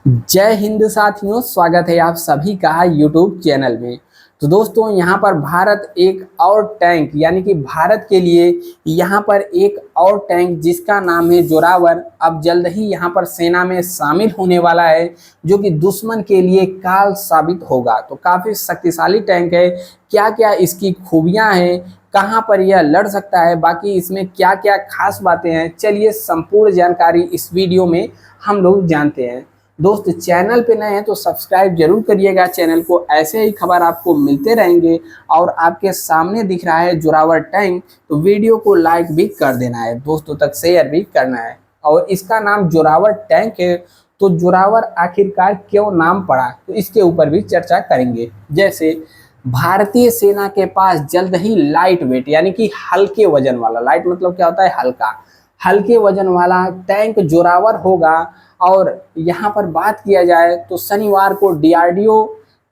जय हिंद साथियों, स्वागत है आप सभी का यूट्यूब चैनल में। तो दोस्तों, यहाँ पर भारत एक और टैंक यानी कि भारत के लिए यहाँ पर एक और टैंक जिसका नाम है जोरावर अब जल्द ही यहाँ पर सेना में शामिल होने वाला है, जो कि दुश्मन के लिए काल साबित होगा। तो काफ़ी शक्तिशाली टैंक है। क्या क्या इसकी खूबियाँ हैं, कहाँ पर यह लड़ सकता है, बाकी इसमें क्या क्या खास बातें हैं, चलिए संपूर्ण जानकारी इस वीडियो में हम लोग जानते हैं। दोस्त, चैनल पे नए हैं तो सब्सक्राइब जरूर करिएगा चैनल को, ऐसे ही खबर आपको मिलते रहेंगे। और आपके सामने दिख रहा है जोरावर टैंक, तो वीडियो को लाइक भी कर देना है, दोस्तों तक शेयर भी करना है। और इसका नाम जोरावर टैंक है, तो जोरावर आखिरकार क्यों नाम पड़ा, तो इसके ऊपर भी चर्चा करेंगे। जैसे भारतीय सेना के पास जल्द ही लाइट वेट यानी कि हल्के वजन वाला, लाइट मतलब क्या होता है, हल्का, हल्के वजन वाला टैंक जोरावर होगा। और यहाँ पर बात किया जाए तो शनिवार को डीआरडीओ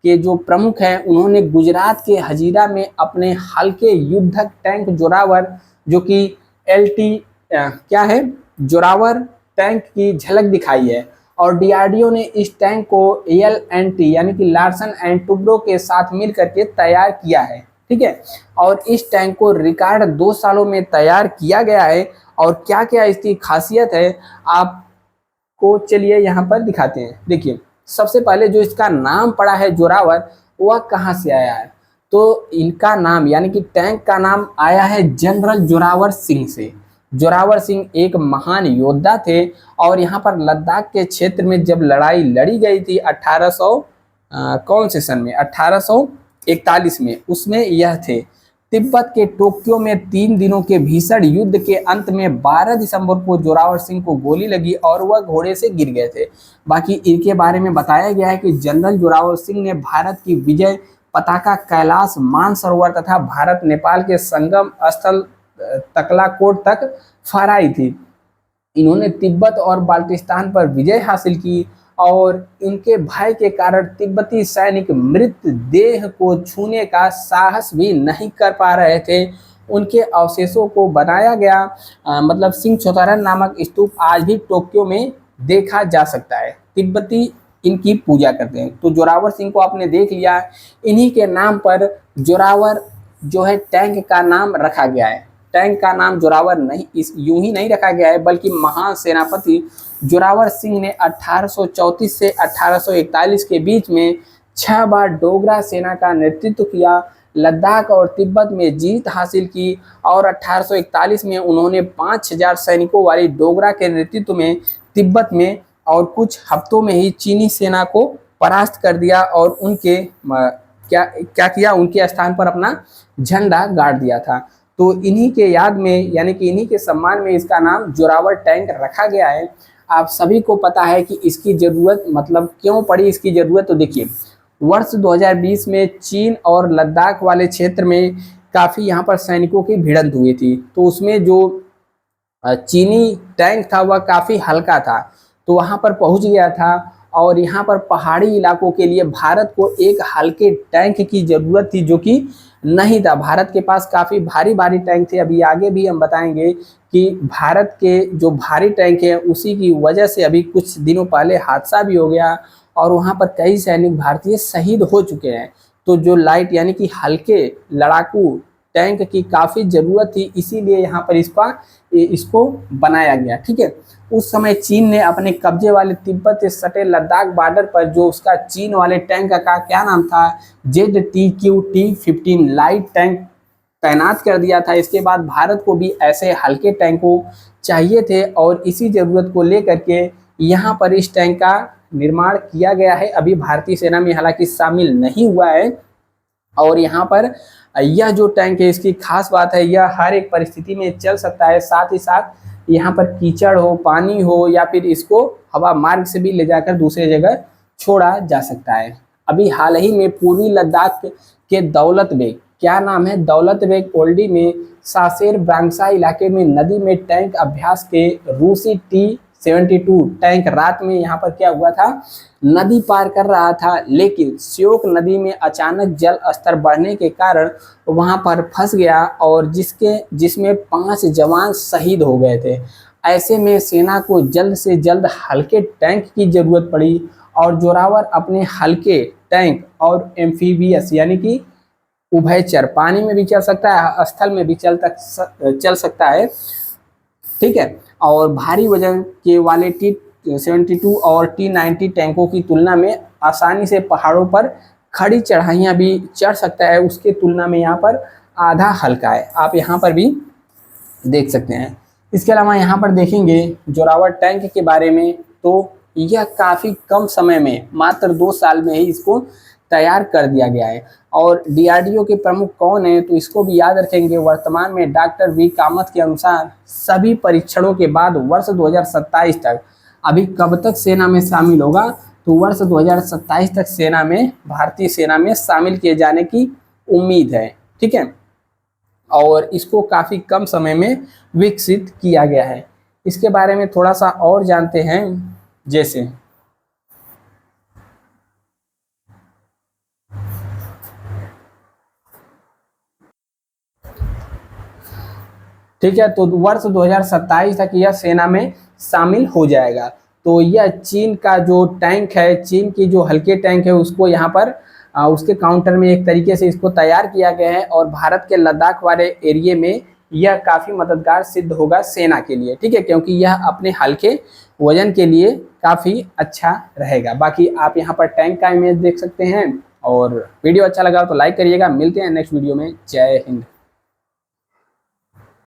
के जो प्रमुख हैं उन्होंने गुजरात के हजीरा में अपने हल्के युद्धक टैंक जोरावर, जो कि एलटी क्या है, जोरावर टैंक की झलक दिखाई है। और डीआरडीओ ने इस टैंक को एलएनटी यानी कि लार्सन एंड टुब्रो के साथ मिल करके तैयार किया है, ठीक है। और इस टैंक को रिकॉर्ड 2 सालों में तैयार किया गया है। और क्या क्या इसकी खासियत है आपको चलिए यहाँ पर दिखाते हैं। देखिए, सबसे पहले जो इसका नाम पड़ा है जोरावर, वह कहाँ से आया है, तो इनका नाम यानी कि टैंक का नाम आया है जनरल जोरावर सिंह से। जोरावर सिंह एक महान योद्धा थे और यहाँ पर लद्दाख के क्षेत्र में जब लड़ाई लड़ी गई थी 1800 कौन से सन में, 1841 में, उसमें यह थे। तिब्बत के टोक्यो में 3 दिनों के भीषण युद्ध के अंत में 12 दिसंबर को जोरावर सिंह को गोली लगी और वह घोड़े से गिर गए थे। बाकी इनके बारे में बताया गया है कि जनरल जोरावर सिंह ने भारत की विजय पताका कैलाश मानसरोवर तथा भारत नेपाल के संगम स्थल तकलाकोट तक फहराई थी। इन्होंने तिब्बत और बाल्टिस्तान पर विजय हासिल की और उनके भय के कारण तिब्बती सैनिक मृत देह को छूने का साहस भी नहीं कर पा रहे थे। उनके अवशेषों को बनाया गया मतलब सिंह चौतारन नामक स्तूप आज भी टोक्यो में देखा जा सकता है। तिब्बती इनकी पूजा करते हैं। तो जोरावर सिंह को आपने देख लिया, इन्हीं के नाम पर जोरावर जो है टैंक का नाम रखा गया है। टैंक का नाम जोरावर नहीं इस यूं ही नहीं रखा गया है, बल्कि महान सेनापति जोरावर सिंह ने 1834 से 1841 के बीच में 6 बार डोगरा सेना का नेतृत्व किया, लद्दाख और तिब्बत में जीत हासिल की। और 1841 में उन्होंने 5000 सैनिकों वाली डोगरा के नेतृत्व में तिब्बत में और कुछ हफ्तों में ही चीनी सेना को परास्त कर दिया और उनके क्या क्या किया, उनके स्थान पर अपना झंडा गाड़ दिया था। तो इन्हीं के याद में यानी कि इन्हीं के सम्मान में इसका नाम जोरावर टैंक रखा गया है। आप सभी को पता है कि इसकी ज़रूरत मतलब क्यों पड़ी इसकी ज़रूरत। तो देखिए, वर्ष 2020 में चीन और लद्दाख वाले क्षेत्र में काफ़ी यहाँ पर सैनिकों की भिड़ंत हुई थी। तो उसमें जो चीनी टैंक था वह काफ़ी हल्का था, तो वहाँ पर पहुँच गया था। और यहाँ पर पहाड़ी इलाकों के लिए भारत को एक हल्के टैंक की ज़रूरत थी, जो कि नहीं था। भारत के पास काफ़ी भारी भारी टैंक थे। अभी आगे भी हम बताएंगे कि भारत के जो भारी टैंक हैं उसी की वजह से अभी कुछ दिनों पहले हादसा भी हो गया और वहाँ पर कई सैनिक भारतीय शहीद हो चुके हैं। तो जो लाइट यानी कि हल्के लड़ाकू टैंक की काफ़ी ज़रूरत थी, इसीलिए यहाँ पर इसको बनाया गया, ठीक है। उस समय चीन ने अपने कब्जे वाले तिब्बत से सटे लद्दाख बॉर्डर पर जो उसका चीन वाले टैंक का क्या नाम था, ZTQT-15 लाइट टैंक तैनात कर दिया था। इसके बाद भारत को भी ऐसे हल्के टैंकों चाहिए थे और इसी ज़रूरत को लेकर के यहाँ पर इस टैंक का निर्माण किया गया है। अभी भारतीय सेना में हालांकि शामिल नहीं हुआ है। और यहाँ पर यह जो टैंक है, इसकी खास बात है, यह हर एक परिस्थिति में चल सकता है। साथ ही साथ यहाँ पर कीचड़ हो, पानी हो, या फिर इसको हवा मार्ग से भी ले जाकर दूसरे जगह छोड़ा जा सकता है। अभी हाल ही में पूर्वी लद्दाख के दौलत बेग, क्या नाम है, दौलत बेग ओल्डी में सासेर ब्रांगसा इलाके में नदी में टैंक अभ्यास के रूसी T-72 टैंक रात में यहाँ पर क्या हुआ था, नदी पार कर रहा था, लेकिन श्योक नदी में अचानक जल स्तर बढ़ने के कारण वहाँ पर फंस गया और जिसमें 5 जवान शहीद हो गए थे। ऐसे में सेना को जल्द से जल्द हल्के टैंक की जरूरत पड़ी और जोरावर अपने हल्के टैंक और एम्फीबियस यानी कि उभयचर, पानी में भी चल सकता है, स्थल में भी चल सकता है, ठीक है, और भारी वजन के वाले T-72 और T-90 टैंकों की तुलना में आसानी से पहाड़ों पर खड़ी चढ़ाइयाँ भी चढ़ सकता है, उसके तुलना में यहाँ पर आधा हल्का है। आप यहाँ पर भी देख सकते हैं। इसके अलावा यहाँ पर देखेंगे जोरावर टैंक के बारे में, तो यह काफ़ी कम समय में, मात्र 2 साल में ही इसको तैयार कर दिया गया है। और DRDO के प्रमुख कौन है, तो इसको भी याद रखेंगे। वर्तमान में डॉक्टर वी कामत के अनुसार सभी परीक्षणों के बाद वर्ष 2027 तक, अभी कब तक सेना में शामिल होगा, तो वर्ष 2027 तक सेना में, भारतीय सेना में शामिल किए जाने की उम्मीद है, ठीक है। और इसको काफ़ी कम समय में विकसित किया गया है। इसके बारे में थोड़ा सा और जानते हैं, जैसे ठीक है, तो वर्ष 2027 तक यह सेना में शामिल हो जाएगा। तो यह चीन का जो टैंक है, चीन की जो हल्के टैंक है, उसको यहाँ पर उसके काउंटर में एक तरीके से इसको तैयार किया गया है और भारत के लद्दाख वाले एरिया में यह काफ़ी मददगार सिद्ध होगा सेना के लिए, ठीक है, क्योंकि यह अपने हल्के वजन के लिए काफ़ी अच्छा रहेगा। बाकी आप यहाँ पर टैंक का इमेज देख सकते हैं। और वीडियो अच्छा लगा तो लाइक करिएगा। मिलते हैं नेक्स्ट वीडियो में। जय हिंद।